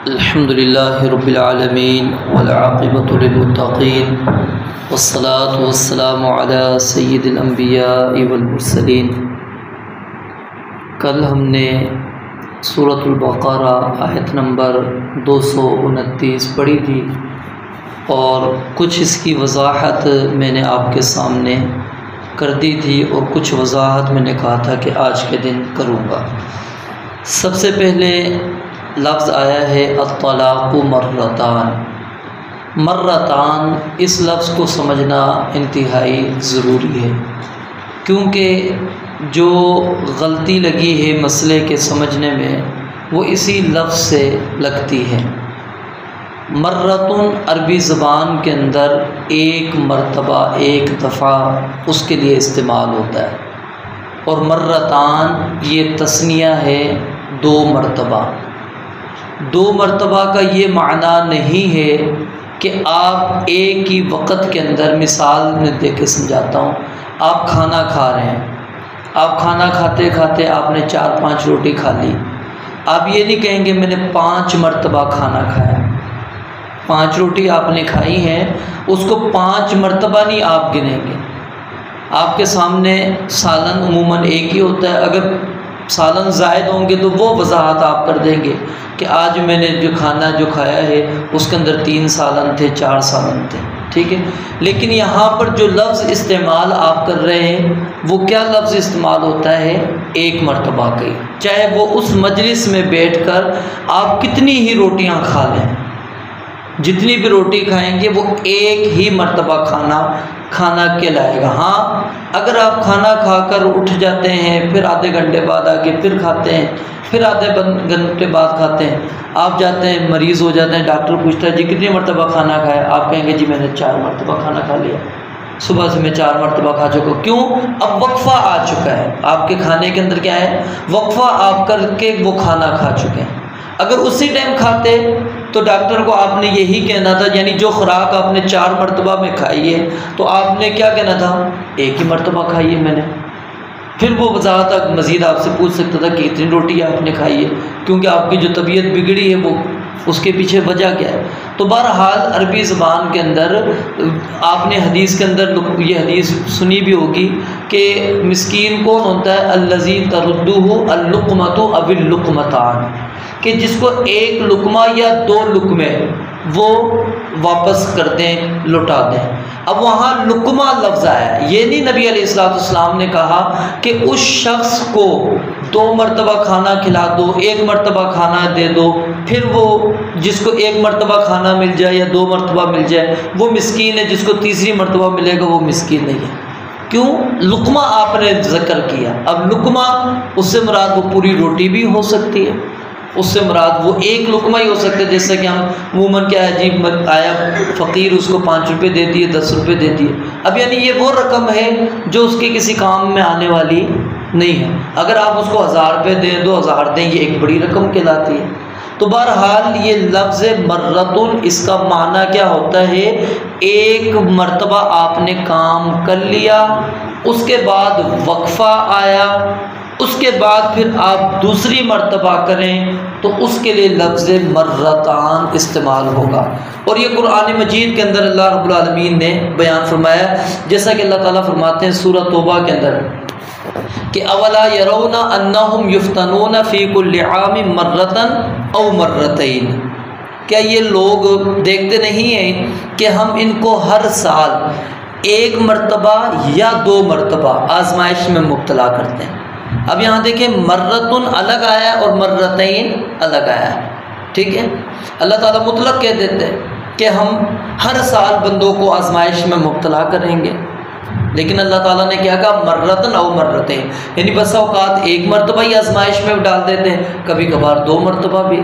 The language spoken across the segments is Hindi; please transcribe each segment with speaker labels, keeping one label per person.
Speaker 1: अल्हम्दुलिल्लाहि रब्बिल आलमीन वल आक़िबतु लिल मुत्तक़ीन वस्सलातु वस्सलामु अला सय्यिदिल अंबिया'i वल मुरसलीन। कल हमने सूरतुल बक़रा आयत नंबर 229 पढ़ी थी और कुछ इसकी वज़ाहत मैंने आपके सामने कर दी थी और कुछ वज़ाहत मैंने कहा था कि आज के दिन करूँगा। सबसे पहले लफ्ज़ आया है अत्तलाक़ु मर्रतान। मर्रतान इस लफ्ज़ को समझना इंतहाई ज़रूरी है, क्योंकि जो गलती लगी है मसले के समझने में वो इसी लफ्ज़ से लगती है। मर्रतुन अरबी ज़बान के अंदर एक मरतबा, एक दफ़ा उसके लिए इस्तेमाल होता है, और मर्रतान ये तस्निया है दो मरतबा। दो मरतबा का ये माना नहीं है कि आप एक ही वक़्त के अंदर, मिसाल में दे के समझाता हूँ, आप खाना खा रहे हैं, आप खाना खाते खाते आपने 4-5 रोटी खा ली। आप ये नहीं कहेंगे मैंने 5 मरतबा खाना खाया। 5 रोटी आपने खाई हैं, उसको 5 मरतबा नहीं आप गिनेंगे। आपके सामने सालन उमूमन एक ही होता है, अगर सालन ज़ायद होंगे तो वो वज़ाहत आप कर देंगे कि आज मैंने जो खाना जो खाया है उसके अंदर 3 सालन थे, 4 सालन थे, ठीक है। लेकिन यहाँ पर जो लफ्ज़ इस्तेमाल आप कर रहे हैं वो क्या लफ्ज़ इस्तेमाल होता है? एक मरतबा का। चाहे वो उस मजलिस में बैठकर आप कितनी ही रोटियाँ खा लें, जितनी भी रोटी खाएंगे वो एक ही मरतबा खाना कहलाएगा। हाँ, अगर आप खाना खाकर उठ जाते हैं, फिर आधे घंटे बाद आके फिर खाते हैं, फिर आधे घंटे बाद खाते हैं, आप जाते हैं मरीज़ हो जाते हैं, डॉक्टर पूछता है जी कितनी मरतबा खाना खाया? आप कहेंगे जी मैंने 4 मरतबा खाना खा लिया, सुबह से मैं 4 मरतबा खा चुका। क्यों? अब वक्फ़ा आ चुका है आपके खाने के अंदर। क्या है? वक्फ़ा आप करके वो खाना खा चुके हैं। अगर उसी टाइम खाते तो डॉक्टर को आपने यही कहना था, यानी जो खुराक आपने 4 मरतबा में खाई है तो आपने क्या कहना था? एक ही मरतबा खाई है मैंने। फिर वो वज़ाहत मज़ीद आपसे पूछ सकता था कि इतनी रोटी आपने खाई है, क्योंकि आपकी जो तबीयत बिगड़ी है वो उसके पीछे वजह क्या है। तो बहरहाल अरबी ज़बान के अंदर आपने हदीस के अंदर ये हदीस सुनी भी होगी कि मिस्कीन कौन होता है? अल्लज़ी तरुद्दुहु अल-लुक़मतु अविल लुक़मतान, कि जिसको एक लुकमा या 2 लुकमे वो वापस कर दें, लुटा दें। अब वहाँ लुकमा लफ्ज़ आया, ये नहीं नबी अलैहिस्सलाम ने कहा कि उस शख्स को 2 मरतबा खाना खिला दो, 1 मरतबा खाना दे दो, फिर वो जिसको 1 मरतबा खाना मिल जाए या 2 मरतबा मिल जाए वो मिस्कीन है, जिसको तीसरी मरतबा मिलेगा वो मिस्कीन नहीं है। क्यों? लुकमा आपने ज़िक्र किया। अब लुकमा उससे मुराद वो पूरी रोटी भी हो सकती है, उससे मुराद वो एक लुकमा ही हो सकता है। जैसे कि हम अमूमन क्या है जी, आया फ़कीर, उसको 5 रुपये दे दिए, 10 रुपये दे दिए। अब यानी ये वो रकम है जो उसके किसी काम में आने वाली नहीं है। अगर आप उसको 1000 रुपये दें, 2000 दें, ये एक बड़ी रकम कहलाती है। तो बहरहाल ये लफ्ज़ मर्रतुन, इसका माना क्या होता है? एक मरतबा आपने काम कर लिया, उसके बाद वक्फ़ा आया, उसके बाद फिर आप दूसरी मरतबा करें तो उसके लिए लफ्ज़ मर्रतान इस्तेमाल होगा। और ये कुरान मजीद के अंदर अल्लाह रब्बुल आलमीन ने बयान फरमाया, जैसा कि अल्लाह ताला फरमाते हैं सूरह तौबा के अंदर कि अवला यरौना अन्नहुम युफ्तनूना फ़ी कुल्लि आमिन मर्रतन औ मर्रतैन, क्या ये लोग देखते नहीं हैं कि हम इनको हर साल 1 मरतबा या 2 मरतबा आजमाइश में मुब्तला करते हैं। अब यहाँ देखें, मर्रतुन अलग आया और मर्रतैन अलग आया, ठीक है। अल्लाह ताला मुतलक कह देते हैं कि हम हर साल बंदों को आजमाइश में मुब्तला करेंगे, लेकिन अल्लाह ताला ने क्या कहा? मर्रतन औ मर्रतैन, यानी बस औकात 1 मरतबा ही आजमाइश में डाल देते हैं, कभी कभार 2 मरतबा भी।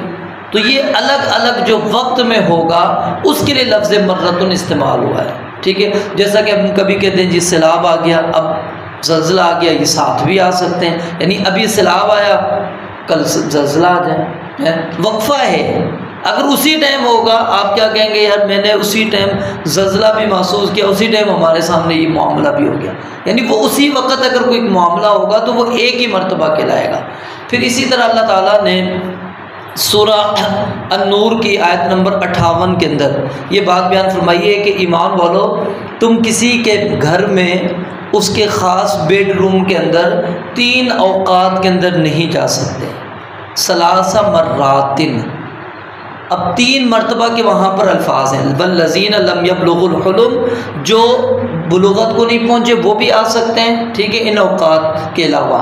Speaker 1: तो ये अलग अलग जो वक्त में होगा उसके लिए लफ्ज़ मर्रतुन इस्तेमाल हुआ है, ठीक है। जैसा कि हम कभी कहते हैं जी सैलाब आ गया, अब ज़लज़ला आ गया, ये साथ भी आ सकते हैं, यानी अभी सैलाब आया कल ज़लज़ला आ जाए, वक्फ़ा है। अगर उसी टाइम होगा आप क्या कहेंगे? यार मैंने उसी टाइम ज़लज़ला भी महसूस किया, उसी टाइम हमारे सामने ये मामला भी हो गया, यानी वो उसी वक़्त अगर कोई मामला होगा तो वो एक ही मरतबा कहलाएगा। फिर इसी तरह अल्लाह ताला ने सूरह अन-नूर की आयत नंबर 58 के अंदर ये बात बयान फरमाई है कि ईमान वालों, तुम किसी के घर में उसके ख़ास बेडरूम के अंदर 3 औक़ात के अंदर नहीं जा सकते। सलासा मर्रातिन, अब 3 मरतबा के वहाँ पर अल्फाज हैं। वल्लज़ीन लम यबलुगुल हुलुम, जो बुलुगत को नहीं पहुँचे वो भी आ सकते हैं, ठीक है, इन औक़ात के अलावा,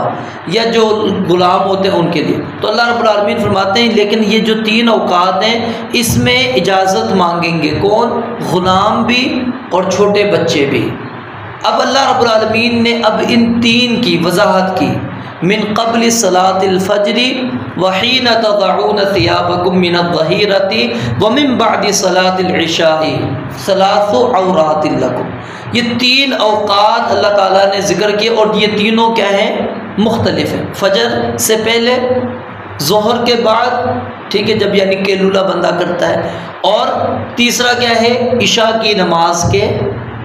Speaker 1: या जो गुलाम होते हैं उनके लिए। तो अल्लाह रब्बुल आलमीन फरमाते हैं लेकिन ये जो 3 औक़ात हैं इसमें इजाज़त मांगेंगे कौन? गुलाम भी और छोटे बच्चे भी। अब अल्लाह रब्बुल आलमीन ने अब इन 3 की वजाहत की, मिन क़ब्ल सलातिल फ़ज्रि व हीन तज़ऊन सियाबकुम मिनज़्ज़हीरति व मिन बअदि सलातिल इशाई सलासु औरातिल लकुम। ये 3 औक़ात अल्लाह ताला ने ज़िक्र किए और ये तीनों क्या हैं? मुख्तलिफ हैं। फ़जर से पहले, ज़ोहर के बाद, ठीक है, जब यानी कैलूला बंदा करता है, और तीसरा क्या है? इशा की नमाज के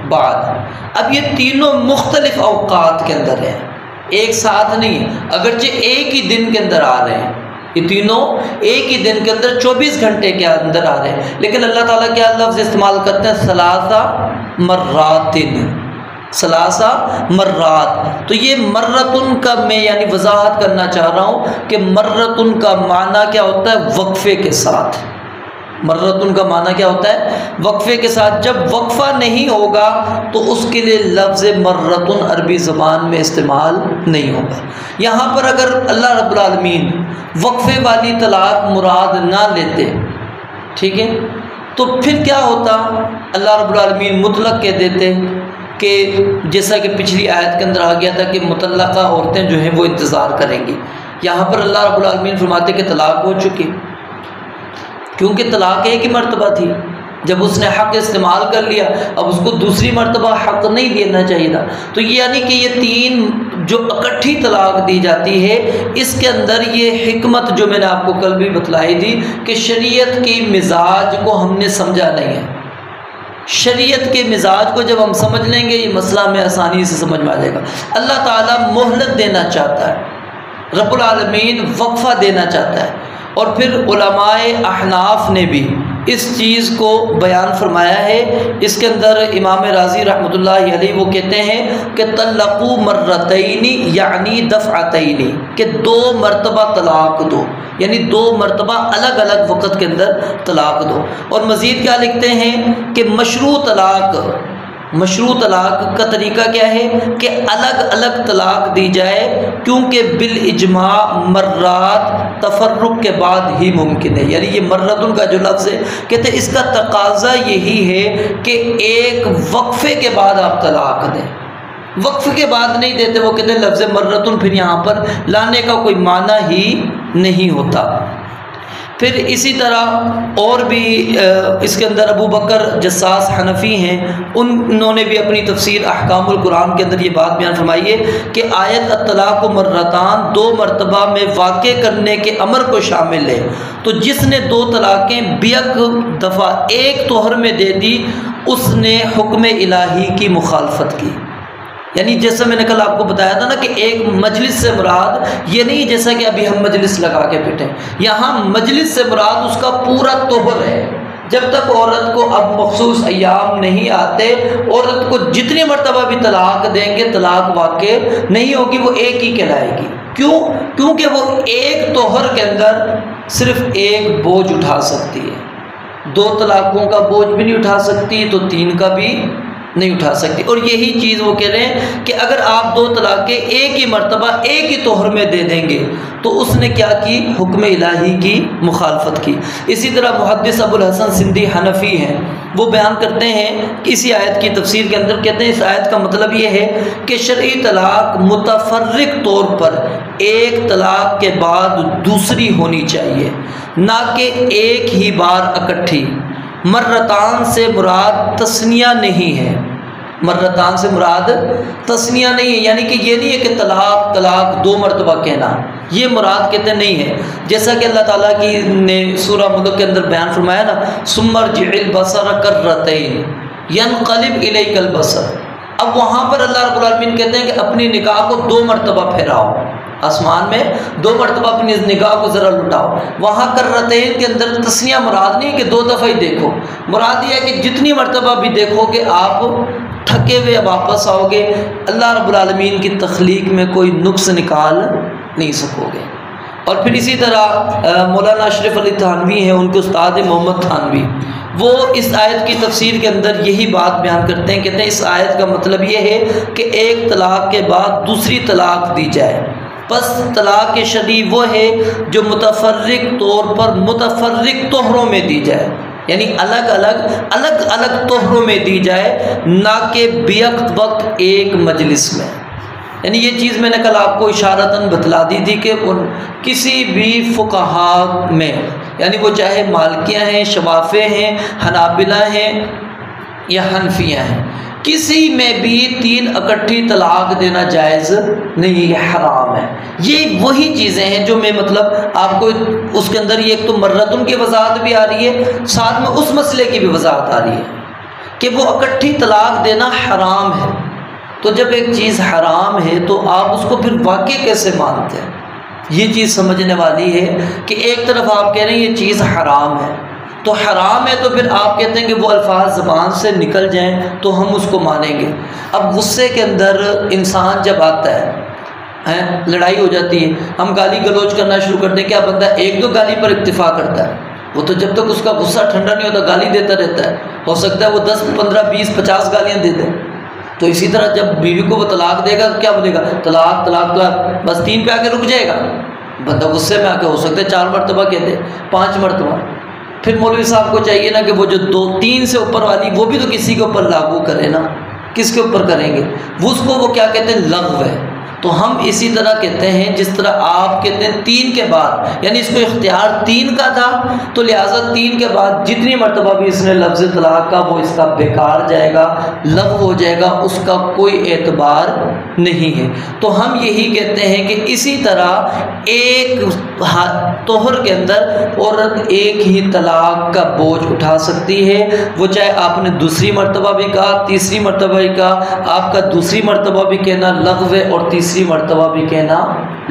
Speaker 1: बाद। अब ये तीनों मुख्तलिफ औक़ात के अंदर हैं, एक साथ नहीं, अगरचे एक ही दिन के अंदर आ रहे हैं, ये तीनों एक ही दिन के अंदर 24 घंटे के अंदर आ रहे हैं, लेकिन अल्लाह ताला क्या लफ्ज़ इस्तेमाल करते हैं? सलासा मर्रातिन, सलासा मर्रात। तो ये मर्रतुन का मैं यानी वजाहत करना चाह रहा हूँ कि मर्रतुन का माना क्या होता है? वक्फे के साथ। मर्रतुन का माना क्या होता है? वक्फे के साथ। जब वक्फा नहीं होगा तो उसके लिए लफ्ज़ मर्रतुन अरबी ज़बान में इस्तेमाल नहीं होगा। यहाँ पर अगर अल्लाह रब्बुल आलमीन वक्फे वाली तलाक मुराद ना लेते, ठीक है, तो फिर क्या होता? अल्लाह रब्बुल आलमीन मुतलक कह देते कि जैसा कि पिछली आयत के अंदर आ गया था कि मुतल्लका औरतें जो हैं वो इंतज़ार करेंगी। यहाँ पर अल्लाह रब्बुल आलमीन फरमाते कि तलाक हो चुकी, क्योंकि तलाक एक ही मरतबा थी। जब उसने हक़ इस्तेमाल कर लिया, अब उसको दूसरी मरतबा हक़ नहीं देना चाहिए था। तो ये यानी कि ये 3 जो इकट्ठी तलाक दी जाती है, इसके अंदर ये हिकमत जो मैंने आपको कल भी बतलाई थी कि शरीयत की मिजाज को हमने समझा नहीं है। शरीयत के मिजाज को जब हम समझ लेंगे ये मसला में आसानी से समझ में आ जाएगा। अल्लाह ताला मोहलत देना चाहता है, रब्बुल आलमीन वक्फ़ा देना चाहता है, और फिर उलमाए अहनाफ ने भी इस चीज़ को बयान फरमाया है। इसके अंदर इमाम राज़ी रहमतुल्लाहि अलैहि वो कहते हैं कि तल्लक़ू मर्रतैनी यानी दफ़अतैनी, कि 2 मरतबा तलाक दो, यानी 2 मरतबा अलग अलग वक़्त के अंदर तलाक दो। और मज़ीद क्या लिखते हैं कि मशरू तलाक का तरीका क्या है कि अलग अलग तलाक दी जाए, क्योंकि बिल इजमा मर्रात तफर्रुक के बाद ही मुमकिन है। यानी ये मर्रतुन का जो लफ्ज़ है, कहते हैं इसका तकाज़ा यही है कि एक वक्फ़े के बाद आप तलाक दें। वक्फ़े के बाद नहीं देते, वो कहते हैं लफ्ज़ मर्रतुन फिर यहाँ पर लाने का कोई माना ही नहीं होता। फिर इसी तरह और भी इसके अंदर अबू बकर जस्सास हनफ़ी हैं, उन्होंने भी अपनी तफसीर अहकामुल कुरान के अंदर ये बात बयान फरमाई है कि आयत अत्तलाक़ु मर्रतान 2 मरतबा में वाक़े करने के अमर को शामिल है। तो जिसने 2 तलाक़ें बियक दफ़ा एक तोहर में दे दी, उसने हुक्म इलाही की मुखालफत की। यानी जैसा मैंने कल आपको बताया था ना कि एक मजलिस से मुराद ये नहीं जैसा कि अभी हम मजलिस लगा के बैठे, यहाँ मजलिस से मुराद उसका पूरा तोहर है। जब तक औरत को अब मखसूस अय्याम नहीं आते, औरत को जितनी मरतबा भी तलाक देंगे तलाक वाक़े नहीं होगी, वो एक ही कहलाएगी। क्यों? क्योंकि वो एक तोहर के अंदर सिर्फ एक बोझ उठा सकती है। 2 तलाकों का बोझ भी नहीं उठा सकती, तो 3 का भी नहीं उठा सकती। और यही चीज़ वो कह रहे हैं कि अगर आप 2 तलाक़ें एक ही मरतबा एक ही तोहर में दे देंगे तो उसने क्या की? हुक्म इलाही की मुखालफत की। इसी तरह मुहद्दिस अबुल हसन सिंधी हनफ़ी हैं, वो बयान करते हैं कि इसी आयत की तफसीर के अंदर कहते हैं इस आयत का मतलब ये है कि शरई तलाक मुतफर्रिक तौर पर एक तलाक के बाद दूसरी होनी चाहिए, ना कि एक ही बार इकट्ठी। मर्रतान से मुराद तस्निया नहीं है, मर्रतान से मुराद तस्निया नहीं है, यानी कि ये नहीं है कि तलाक तलाक 2 मरतबा कहना, ये मुराद कहते नहीं है। जैसा कि अल्लाह ताला की ने सूरह मुल्क के अंदर बयान फरमाया ना, सुम्मरजिल बसर कर्रतैन यनक़लिब इलैकल बसर। अब वहाँ पर अल्लाह रब्बुल आलमीन कहते हैं कि अपनी निगाह को 2 मरतबा फेराओ। आसमान में 2 मरतबा अपनी निगाह को ज़रा लुटाओ। वहाँ कर्रतैन के अंदर तस्निया मुराद नहीं कि 2 दफ़ा ही देखो, मुराद यह है कि जितनी मरतबा भी देखोगे आप थके हुए वापस आओगे, अल्लाह रब्बुल आलमीन की तख्लीक में कोई नुक्स निकाल नहीं सकोगे। और फिर इसी तरह मौलाना अशरफ अली थानवी हैं, उनके उस्ताद मोहम्मद थानवी, वो इस आयत की तफसीर के अंदर यही बात बयान करते हैं। कहते हैं इस आयत का मतलब ये है कि एक तलाक के बाद दूसरी तलाक दी जाए। बस तलाक शरई वो है जो मुतफर्रिक तौर पर मुतफर्रिक तोहरों में दी जाए, यानी अलग अलग तोहरों में दी जाए, ना कि बेवक्त वक्त एक मजलिस में। यानी ये चीज़ मैंने कल आपको इशारतन बतला दी थी कि किसी भी फुक़हा में, यानी वो चाहे मालिकियाँ हैं, शवाफ़े हैं, हनाबिला हैं या हनफियाँ हैं, किसी में भी 3 इकट्ठी तलाक देना जायज़ नहीं है, हराम है। ये वही चीज़ें हैं जो मैं मतलब आपको उसके अंदर ये एक तो मर्रतुन की वजाहत भी आ रही है, साथ में उस मसले की भी वजाहत आ रही है कि वो इकट्ठी तलाक देना हराम है। तो जब एक चीज़ हराम है तो आप उसको फिर वाक़ई कैसे मानते हैं? ये चीज़ समझने वाली है कि एक तरफ आप कह रहे हैं ये चीज़ हराम है, तो हराम है तो फिर आप कहते हैं कि वो अल्फाज ज़बान से निकल जाएं तो हम उसको मानेंगे। अब गुस्से के अंदर इंसान जब आता है, लड़ाई हो जाती है, हम गाली गलौज करना शुरू करते हैं, क्या बंदा 1-2 गाली पर इक्तिफ़ा करता है? वो तो जब तक उसका गुस्सा ठंडा नहीं होता गाली देता रहता है। हो सकता है वो 10, 15, 20, 50 गालियाँ दे दे। तो इसी तरह जब बीवी को वो तलाक देगा तो क्या बोलेगा? तलाक तलाक तलाक, बस 3 पे आके रुक जाएगा। बंदा गुस्से में आके हो सकता है 4 मरतबा कहते, 5 मरतबा। फिर मौलवी साहब को चाहिए ना कि वो जो 2-3 से ऊपर वाली वो भी तो किसी के ऊपर लागू करे ना, किसके ऊपर करेंगे? वो उसको वो क्या कहते हैं? लग़्व है। तो हम इसी तरह कहते हैं जिस तरह आप कहते हैं 3 के बाद, यानी इसको इख्तियार 3 का था तो लिहाजा 3 के बाद जितनी मरतबा भी इसने लफ्ज़ तलाक का वो इसका बेकार जाएगा, लग़्व हो जाएगा, उसका कोई एतबार नहीं है। तो हम यही कहते हैं कि इसी तरह एक तोहर के अंदर औरत एक ही तलाक का बोझ उठा सकती है, वो चाहे आपने दूसरी मरतबा भी कहा, तीसरी मरतबा भी कहा, आपका दूसरी मरतबा भी कहना लग़्व है और तीसरी मरतबा भी कहना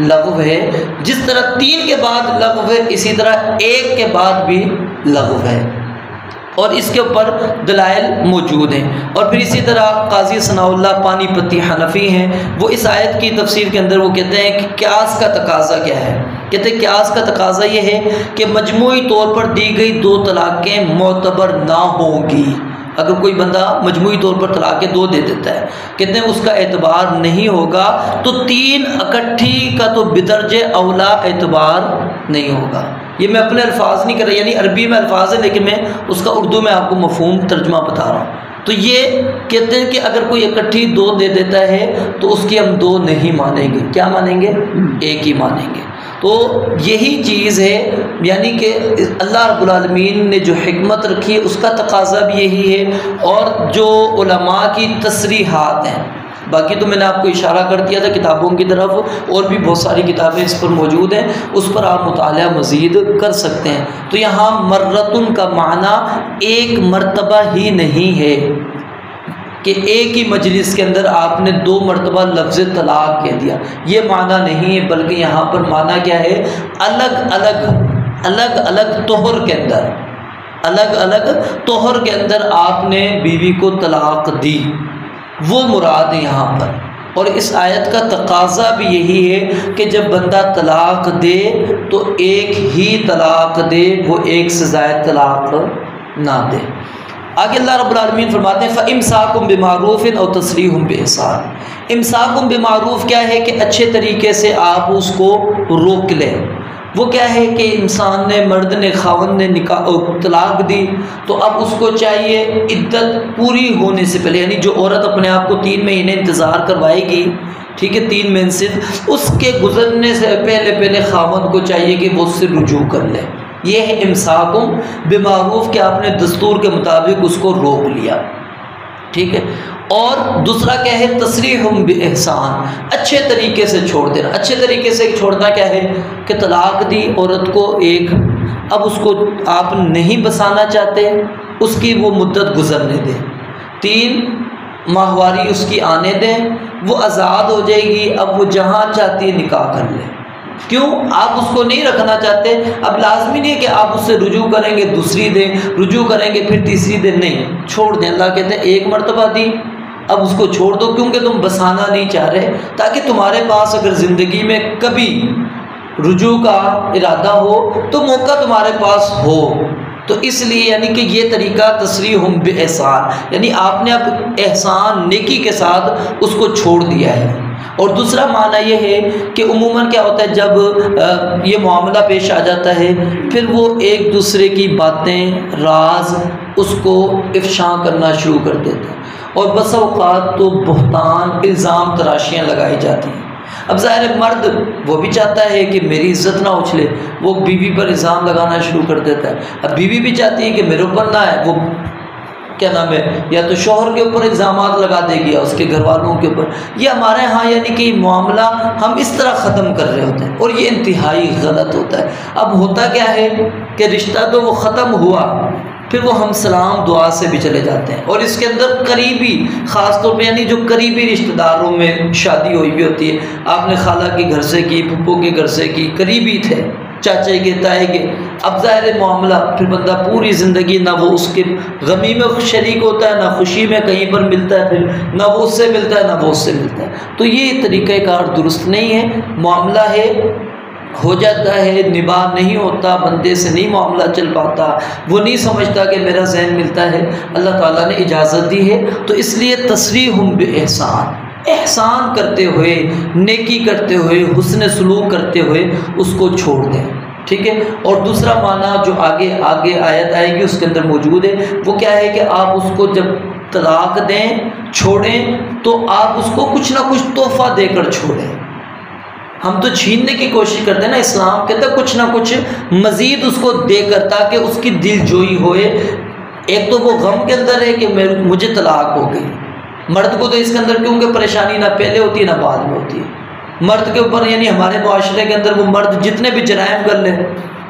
Speaker 1: लग़्व है। जिस तरह 3 के बाद लग़्व है, इसी तरह 1 के बाद भी लग़्व है, और इसके ऊपर दलाइल मौजूद हैं। और फिर इसी तरह काजी सनाउल्लाह पानीपती हनफी हैं, वो इस आयत की तफसीर के अंदर वो कहते हैं कि क्यास का तकाज़ा क्या है? कहते हैं क्यास का तकाज़ा ये है कि मजमूई तौर पर दी गई 2 तलाक़ें मोतबर ना होंगी। अगर कोई बंदा मजमूई तौर पर तलाक़ें 2 दे देता है, कहते हैं उसका एतबार नहीं होगा, तो 3 इकट्ठी का तो बिदर्जे औला एतबार नहीं होगा। ये मैं अपने अल्फाज नहीं कर रहा, यानी अरबी में अल्फाज है लेकिन मैं उसका उर्दू में आपको मफहूम तर्जुमा बता रहा हूँ। तो ये कहते हैं कि अगर कोई इकट्ठी 2 दे देता है तो उसकी हम 2 नहीं मानेंगे। क्या मानेंगे? 1 ही मानेंगे। तो यही चीज़ है, यानी कि अल्लाह रब्बुल आलमीन ने जो हिकमत रखी है उसका तकाज़ा भी यही है, और जो उलमा की तसरीहात हैं, बाकी तो मैंने आपको इशारा कर दिया था किताबों की तरफ, और भी बहुत सारी किताबें इस पर मौजूद हैं, उस पर आप मुताला मज़ीद कर सकते हैं। तो यहाँ मर्रतुन का माना एक मरतबा ही नहीं है कि एक ही मजलिस के अंदर आपने 2 मरतबा लफ्ज़ तलाक कह दिया, ये माना नहीं है, बल्कि यहाँ पर माना क्या है? अलग अलग तोहर के अंदर, अलग अलग तोहर के अंदर आपने बीवी को तलाक दी, वो मुराद है यहाँ पर। और इस आयत का तकाज़ा भी यही है कि जब बंदा तलाक दे तो एक ही तलाक दे, वो 1 से ज़ायद तलाक ना दे। आगे अल्लाह रब्बुल आलमीन फरमाते हैं फ़इम्साकुम बिमारूफ़िन और तस्रीहुम बिइहसान। इम्साकुम बिमारूफ़ क्या है कि अच्छे तरीके से आप उसको रोक लें। वो क्या है कि इंसान ने, मर्द ने, खावन ने तलाक दी तो अब उसको चाहिए इद्दत पूरी होने से पहले, यानी जो औरत अपने आप को 3 महीने इंतज़ार करवाएगी, ठीक है, 3 मंसिल, उसके गुजरने से पहले खावन को चाहिए कि वो उससे रुजू कर ले। ये है इम्साकुम बिमारूफ़ कि आपने दस्तूर के मुताबिक उसको रोक लिया, ठीक है। और दूसरा क्या है? तसरीहुम बिइहसान, अच्छे तरीके से छोड़ देना। अच्छे तरीके से छोड़ना क्या है कि तलाक दी औरत को एक, अब उसको आप नहीं बसाना चाहते, उसकी वो मुद्दत गुजरने दें, 3 माहवारी उसकी आने दें, वो आज़ाद हो जाएगी। अब वो जहाँ चाहती है निकाह कर ले। क्यों? आप उसको नहीं रखना चाहते। अब लाजमी नहीं है कि आप उससे रुजू करेंगे दूसरी दें, रुजू करेंगे फिर तीसरी दें, नहीं, छोड़ दें। अल्लाह कहते हैं एक मरतबा दी, अब उसको छोड़ दो, क्योंकि तुम बसाना नहीं चाह रहे, ताकि तुम्हारे पास अगर ज़िंदगी में कभी रुजू का इरादा हो तो मौका तुम्हारे पास हो। तो इसलिए यानी कि ये तरीका तसरीहुम बिएहसान, यानी आपने अब एहसान नेकी के साथ उसको छोड़ दिया है। और दूसरा माना ये है कि उमूमन क्या होता है, जब ये मामला पेश आ जाता है फिर वो एक दूसरे की बातें, राज उसको इफ्शा करना शुरू कर देते हैं, और बस औक़ात तो बहतान, इल्ज़ाम, तराशियाँ लगाई जाती हैं। अब ज़ाहिर मर्द वो भी चाहता है कि मेरी इज़्ज़त ना उछले, वो बीवी पर इल्ज़ाम लगाना शुरू कर देता है। अब बीवी भी चाहती है कि मेरे ऊपर ना है, वो क्या नाम है, या तो शौहर के ऊपर इल्ज़ामात लगा देगी या उसके घर वालों के ऊपर। ये हमारे यहाँ यानी कि मामला हम इस तरह ख़त्म कर रहे होते हैं, और ये इंतहाई गलत होता है। अब होता क्या है कि रिश्ता तो वो ख़त्म हुआ, फिर वो हम सलाम दुआ से भी चले जाते हैं, और इसके अंदर करीबी, ख़ास तौर पे यानी जो करीबी रिश्तेदारों में शादी हुई भी होती है, आपने खाला के घर से की, फूफो के घर से की, करीबी थे, चाचे के, ताए के। अब ज़ाहिर मामला फिर बंदा पूरी ज़िंदगी ना वो उसके गमी में शरीक होता है, ना खुशी में कहीं पर मिलता है, फिर ना वो उससे मिलता है ना वो उससे मिलता है। तो ये तरीक़ाकार दुरुस्त नहीं है। मामला है हो जाता है, निभा नहीं होता, बंदे से नहीं मामला चल पाता, वो नहीं समझता कि मेरा ज़हन मिलता है, अल्लाह ताला ने इजाज़त दी है। तो इसलिए तसरीहुम बिएहसान, एहसान करते हुए, नेकी करते हुए, हुस्न सलूक करते हुए उसको छोड़ दें, ठीक है। और दूसरा माना जो आगे आयत आएगी उसके अंदर मौजूद है, वो क्या है कि आप उसको जब तलाक दें, छोड़ें, तो आप उसको कुछ ना कुछ तोहफ़ा देकर छोड़ें। हम तो छीनने की कोशिश करते हैं ना, इस्लाम कहता है कुछ ना कुछ मज़ीद उसको देकर, ताकि उसकी दिलजोई होए। एक तो वो गम के अंदर है कि मुझे तलाक हो गई, मर्द को तो इसके अंदर क्योंकि परेशानी ना पहले होती है ना बाद में होती है। मर्द के ऊपर यानी हमारे मुआशरे के अंदर वो मर्द जितने भी जराइम कर ले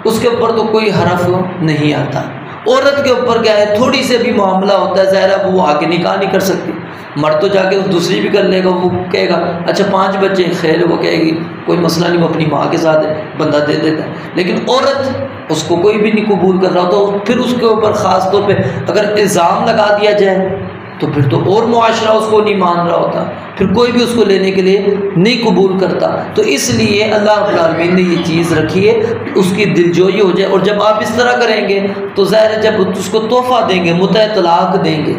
Speaker 1: उसके ऊपर तो कोई हरफ नहीं आता। औरत के ऊपर क्या है, थोड़ी से भी मामला होता है, ज़ाहिर है वो आगे निकाह नहीं कर सकती। मर्द तो जाके उस दूसरी भी कर लेगा, वो कहेगा अच्छा 5 बच्चे, खैर वो कहेगी कोई मसला नहीं, वो अपनी माँ के साथ है, बंदा दे देता है। लेकिन औरत उसको कोई भी नहीं कबूल कर रहा, तो फिर उसके ऊपर ख़ास तौर पे अगर इल्ज़ाम लगा दिया जाए तो फिर तो और मुआशरा उसको नहीं मान रहा होता, फिर कोई भी उसको लेने के लिए नहीं कबूल करता। तो इसलिए अल्लाह रब्बुल आलमीन ने ये चीज़ रखी है, उसकी दिलजोई हो जाए। और जब आप इस तरह करेंगे तो ज़ाहिर है जब उसको तोहफ़ा देंगे, मुतअ तलाक देंगे,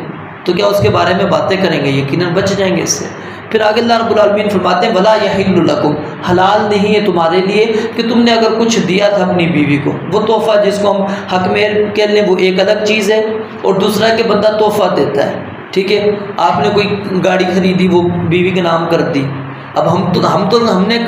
Speaker 1: तो क्या उसके बारे में बातें करेंगे, यकीनन बच जाएंगे इससे। फिर आगे अल्लाह रब्बुल आलमीन फरमाते हैं वला यहिल्लु लकुम, हलाल नहीं है तुम्हारे लिए कि तुमने अगर कुछ दिया था अपनी बीवी को, वो तोहफ़ा जिसको हम हक में कह लें वो एक अलग चीज़ है, और दूसरा कि बंदा तोहफ़ा देता है, ठीक है। आपने कोई गाड़ी खरीदी, वो बीवी के नाम कर दी, अब हमने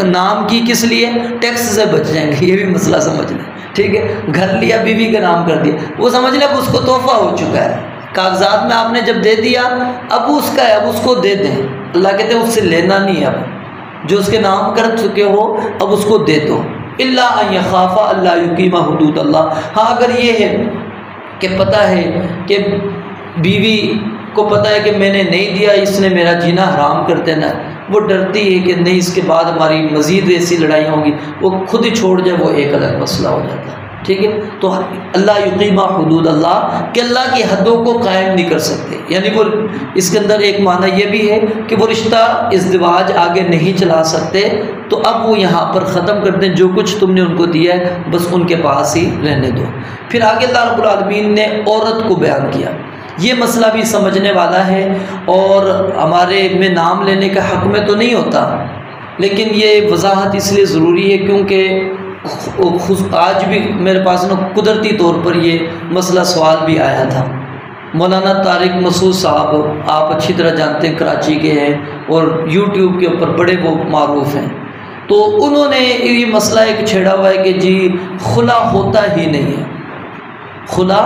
Speaker 1: नाम की किस लिए, टैक्स से बच जाएंगे, ये भी मसला समझ लें, ठीक है। घर लिया बीवी का नाम कर दिया, वो समझ लें अब उसको तोहफ़ा हो चुका है, कागजात में आपने जब दे दिया अब वो उसका है, अब उसको दे दें। अल्लाह कहते हैं उससे लेना नहीं है, अब जो उसके नाम कर चुके हो अब उसको दे दो। इल्ला अन यखाफा अल्ला युकीमा हुदूद अल्लाह, हाँ अगर ये है कि पता है कि बीवी को पता है कि मैंने नहीं दिया, इसने मेरा जीना हराम कर देना, वो डरती है कि नहीं इसके बाद हमारी मज़ीद ऐसी लड़ाई होंगी, वो खुद ही छोड़ जाए, वो एक अलग मसला हो जाता है, ठीक है। तो अल्लाह युकीमा हुदूद अल्लाह कि अल्लाह की हदों को कायम नहीं कर सकते, यानी वो इसके अंदर एक माना ये भी है कि वो रिश्ता इज़्दिवाज आगे नहीं चला सकते, तो अब वो यहाँ पर ख़त्म कर दें, जो कुछ तुमने उनको दिया है बस उनके पास ही रहने दो। फिर आगे अल्लाह रब्बुल आलमीन ने औरत को बयान किया, ये मसला भी समझने वाला है, और हमारे में नाम लेने का हक़ में तो नहीं होता, लेकिन ये वजाहत इसलिए ज़रूरी है क्योंकि आज भी मेरे पास ना कुदरती तौर पर ये मसला सवाल भी आया था। मौलाना तारिक मसूद साहब आप अच्छी तरह जानते हैं, कराची के हैं और यूट्यूब के ऊपर बड़े वो मारूफ हैं, तो उन्होंने ये मसला एक छेड़ा हुआ है कि जी खुला होता ही नहीं है, खुला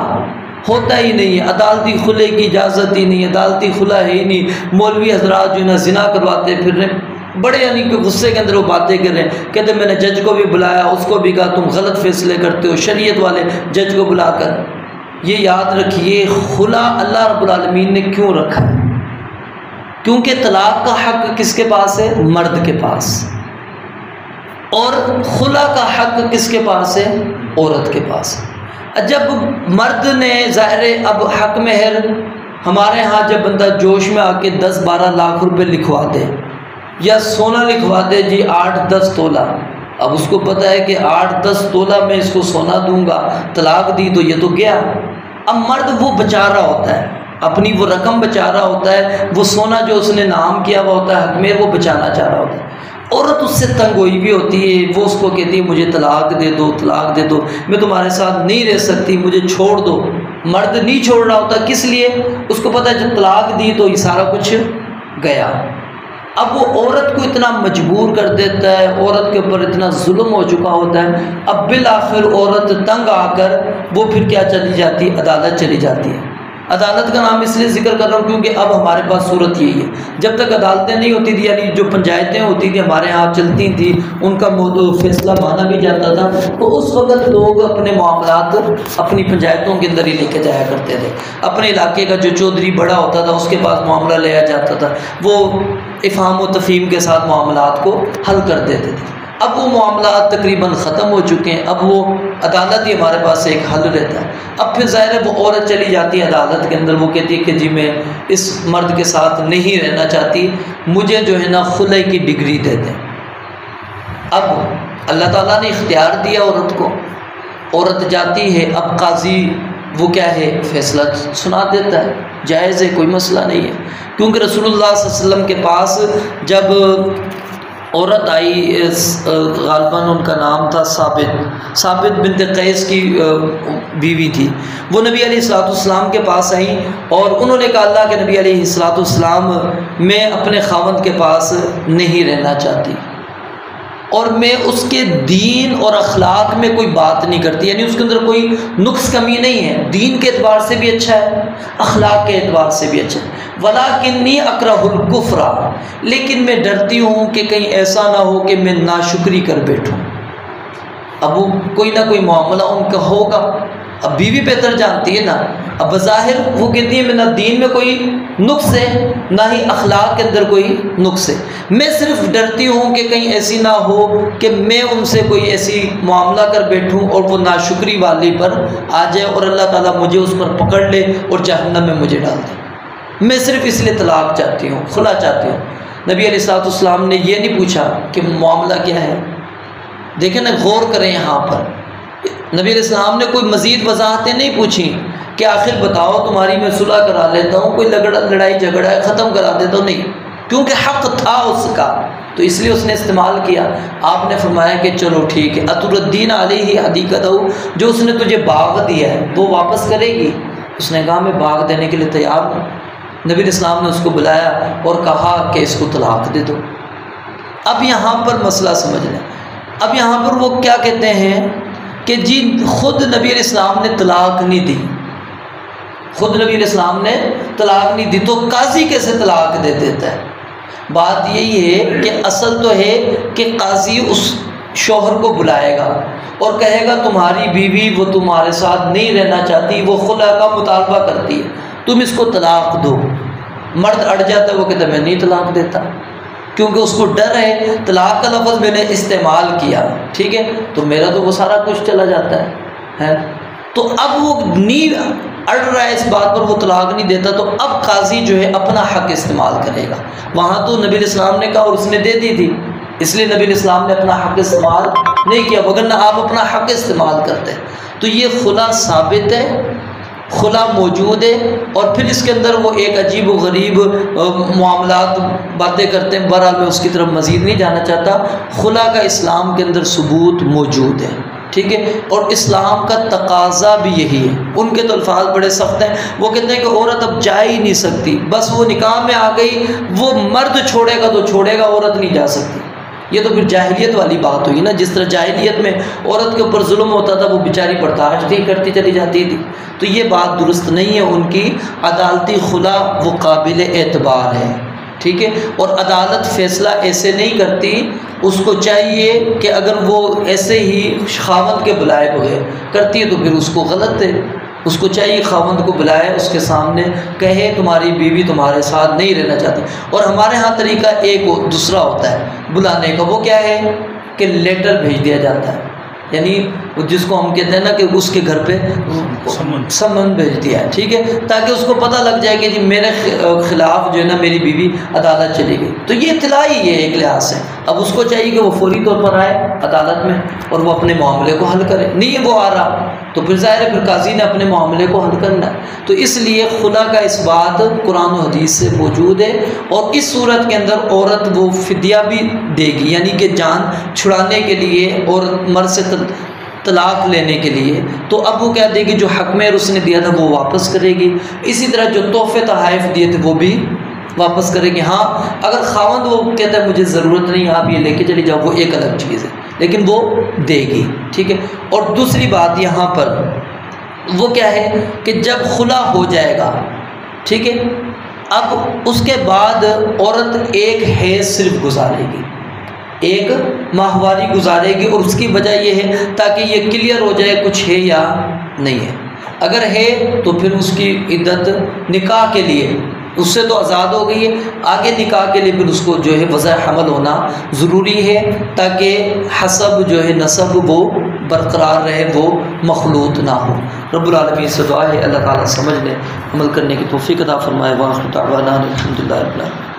Speaker 1: होता ही नहीं है, अदालती खुले की इजाज़त ही नहीं है, अदालती खुला है ही नहीं। मौलवी हजरात जो ना जिना करवाते फिर रहे, बड़े यानी कि गुस्से के अंदर वो बातें कर रहे हैं, कहते मैंने जज को भी बुलाया, उसको भी कहा तुम गलत फैसले करते हो, शरीयत वाले जज को बुलाकर। ये याद रखिए खुला अल्लाह रब्बुल आलमीन ने क्यों रखा है, क्योंकि तलाक का हक किसके पास है? मर्द के पास। और खुला का हक किसके पास है? औरत के पास। जब मर्द ने ज़ाहिर अब हक महर, हमारे यहाँ जब बंदा जोश में आके 10-12 लाख रुपए लिखवा दे या सोना लिखवा दे जी 8-10 तोला, अब उसको पता है कि 8-10 तोला मैं इसको सोना दूंगा, तलाक दी तो ये तो गया। अब मर्द वो बचा रहा होता है, अपनी वो रकम बचा रहा होता है, वो सोना जो उसने नाम किया हुआ होता है हक में, वो बचाना चाह रहा होता है। औरत उससे तंग हुई भी होती है, वो उसको कहती है मुझे तलाक दे दो, तलाक दे दो, मैं तुम्हारे साथ नहीं रह सकती, मुझे छोड़ दो। मर्द नहीं छोड़ रहा होता, किस लिए? उसको पता है जब तलाक दी तो ये सारा कुछ गया। अब वो औरत को इतना मजबूर कर देता है, औरत के ऊपर इतना जुल्म हो चुका होता है, अब बिल आखिर औरत तंग आकर वो फिर क्या चली जाती है? अदालत चली जाती है। अदालत का नाम इसलिए जिक्र कर रहा हूँ क्योंकि अब हमारे पास सूरत यही है। जब तक अदालतें नहीं होती थी, यानी जो पंचायतें होती थी हमारे यहाँ चलती थी, उनका फैसला माना भी जाता था, तो उस वक़्त लोग अपने मामलात अपनी पंचायतों के अंदर ही लेके जाया करते थे। अपने इलाके का जो चौधरी बड़ा होता था उसके पास मामला लिया जाता था, वो इफ़हाम व तफ़हीम के साथ मामलात को हल कर देते थे। अब वो मामलात तकरीबन ख़त्म हो चुके हैं, अब वो अदालत ही हमारे पास एक हल रहता है। अब फिर ज़ाहिर है वो औरत चली जाती है अदालत के अंदर, वो कहती है कि जी मैं इस मर्द के साथ नहीं रहना चाहती, मुझे जो है ना खुले की डिग्री दे दें। अब अल्लाह ताला ने इख्तियार दिया औरत को, औरत जाती है, अब काजी वो क्या है फैसला सुना देता है, जायज़ है, कोई मसला नहीं है। क्योंकि रसूलुल्लाह सल्लल्लाहु अलैहि वसल्लम के पास जब औरत आई, गालबन उनका नाम था साबित बिनत कैस की बीवी थी, वो नबी अलैहिस्सलाम के पास आई और उन्होंने कहा अल्लाह के नबी अलैहिस्सलाम मैं अपने खावंद के पास नहीं रहना चाहती और मैं उसके दीन और अखलाक में कोई बात नहीं करती, यानी उसके अंदर कोई नुक्स कमी नहीं है, दीन के एतबार से भी अच्छा है, अखलाक के एतबार से भी अच्छा है। वलाकिन्नी अकरहुल कुफ्रा, लेकिन मैं डरती हूँ कि कहीं ऐसा ना हो कि मैं नाशुक्री कर बैठूँ। अब वो कोई ना कोई मामला उनका होगा, अब बीवी बेहतर जानती है ना। अब बज़ाहिर वो कहती है मैं ना दीन में कोई नुक्स है ना ही अखलाक के अंदर कोई नुक्स है, मैं सिर्फ डरती हूँ कि कहीं ऐसी ना हो कि मैं उनसे कोई ऐसी मामला कर बैठूँ और वो नाशुक्री वाली पर आ जाए और अल्लाह ताला मुझे उस पर पकड़ ले और जहन्नम में मुझे डाल दे। मैं सिर्फ इसलिए तलाक चाहती हूँ, खुला चाहती हूँ। नबी अलैहिस्सलाम ने ये नहीं पूछा कि मामला क्या है। देखें ना, गौर करें यहाँ पर, नबी अलैहिस्सलाम ने कोई मज़ीद वजाहतें नहीं पूछी कि आखिर बताओ तुम्हारी मैं सुलह करा लेता हूँ, कोई लड़ाई झगड़ा है ख़त्म करा देता हूँ, नहीं, क्योंकि हक़ था उसका तो इसलिए उसने इस्तेमाल किया। आपने फरमाया कि चलो ठीक है, अतुरुद्दीन अलैहि हदीक़तहु, जो उसने तुझे बाग दिया है वो वापस करेगी? उसने कहा मैं बाग देने के लिए तैयार हूँ। नबी अलैहिस्सलाम ने उसको बुलाया और कहा कि इसको तलाक दे दो। अब यहाँ पर मसला समझ लें, अब यहाँ पर वो क्या कहते हैं कि जी खुद नबी अलैहिस्सलाम ने तलाक नहीं दी, खुद नबी अलैहिस्सलाम ने तलाक नहीं दी तो काजी कैसे तलाक दे देता है? बात यही है कि असल तो है कि काजी उस शौहर को बुलाएगा और कहेगा तुम्हारी बीवी वो तुम्हारे साथ नहीं रहना चाहती, वो खुला का मुतालबा करती है, तुम इसको तलाक दो। मर्द अड़ जाता है, वो कहता है मैं नहीं तलाक देता, क्योंकि उसको डर है तलाक का लफ्ज़ मैंने इस्तेमाल किया, ठीक है, तो मेरा तो वो सारा कुछ चला जाता है। तो अब वो नींद अड़ रहा है इस बात पर, वो तलाक नहीं देता, तो अब काजी जो है अपना हक इस्तेमाल करेगा। वहाँ तो नबी अलैहिस्सलाम ने कहा और उसने दे दी थी, इसलिए नबी अलैहिस्सलाम ने अपना हक इस्तेमाल नहीं किया, वरना आप अपना हक इस्तेमाल करते हैं। तो ये खुला साबित है, खुला मौजूद है, और फिर इसके अंदर वो एक अजीब व गरीब मामलात बातें करते हैं, बहरहाल मैं उसकी तरफ मज़ीद नहीं जाना चाहता। खुला का इस्लाम के अंदर सबूत मौजूद है, ठीक है, और इस्लाम का तकाजा भी यही है। उनके तो अल्फाज बड़े सख्त हैं, वो कहते हैं कि औरत अब जा ही नहीं सकती, बस वो निकाह में आ गई, वो मर्द छोड़ेगा तो छोड़ेगा, औरत नहीं जा सकती। ये तो फिर जाहिलियत वाली बात हुई ना, जिस तरह जाहिलियत में औरत के ऊपर जुल्म होता था, वो बेचारी बर्दाश्त ही करती चली जाती थी, तो ये बात दुरुस्त नहीं है उनकी। अदालती खुला वो काबिल एतबार है, ठीक है, और अदालत फ़ैसला ऐसे नहीं करती, उसको चाहिए कि अगर वो ऐसे ही खावंद के बुलाए बगैर करती है तो फिर उसको गलत है, उसको चाहिए खावंद को बुलाए, उसके सामने कहे तुम्हारी बीवी तुम्हारे साथ नहीं रहना चाहती। और हमारे यहाँ तरीका एक दूसरा होता है बुलाने का, वो क्या है कि लेटर भेज दिया जाता है, यानी जिसको हम कहते हैं ना कि उसके घर पे सम्मन भेज दिया है, ठीक है, ताकि उसको पता लग जाए कि जी मेरे खिलाफ जो है ना मेरी बीवी अदालत चली गई। तो ये इत्तला ही है एक लिहाज से। अब उसको चाहिए कि वो फौरी तौर पर आए अदालत में और वो अपने मामले को हल करे। नहीं है वो आ रहा तो फिर ज़ाहिर है फिर काजी ने अपने मामले को हल करना है। तो इसलिए खुला का इस बात कुरान और हदीस से मौजूद है। और इस सूरत के अंदर औरत वो फिदिया भी देगी, यानी कि जान छुड़ाने के लिए और मर्द से तलाक लेने के लिए। तो अब वो क्या देगी, जो हक में उसने दिया था वो वापस करेगी। इसी तरह जो तोहफे तहाइफ दिए थे वो भी वापस करेगी। हाँ, अगर खावंद वो कहता है मुझे ज़रूरत नहीं आप ये लेके चली जाओ, वो एक अलग चीज़ है, लेकिन वो देगी, ठीक है। और दूसरी बात यहाँ पर वो क्या है कि जब खुला हो जाएगा, ठीक है, अब उसके बाद औरत एक हैज़ सिर्फ गुजारेगी, एक माहवारी गुजारेगी। और उसकी वजह यह है ताकि ये क्लियर हो जाए कुछ है या नहीं है। अगर है तो फिर उसकी इद्दत निकाह के लिए उससे तो आज़ाद हो गई है, आगे निकाह के लिए फिर उसको जो है वज़ह हमल होना ज़रूरी है ताकि हसब जो है नसब वो बरकरार रहे, वो मखलूत ना हो। रब्बुल आलमीन से दुआ है अल्लाह ताला समझने अमल करने की तौफीक अता फरमाए। वाखिर दावाना अल्हम्दुलिल्लाह रब्बिल आलमीन।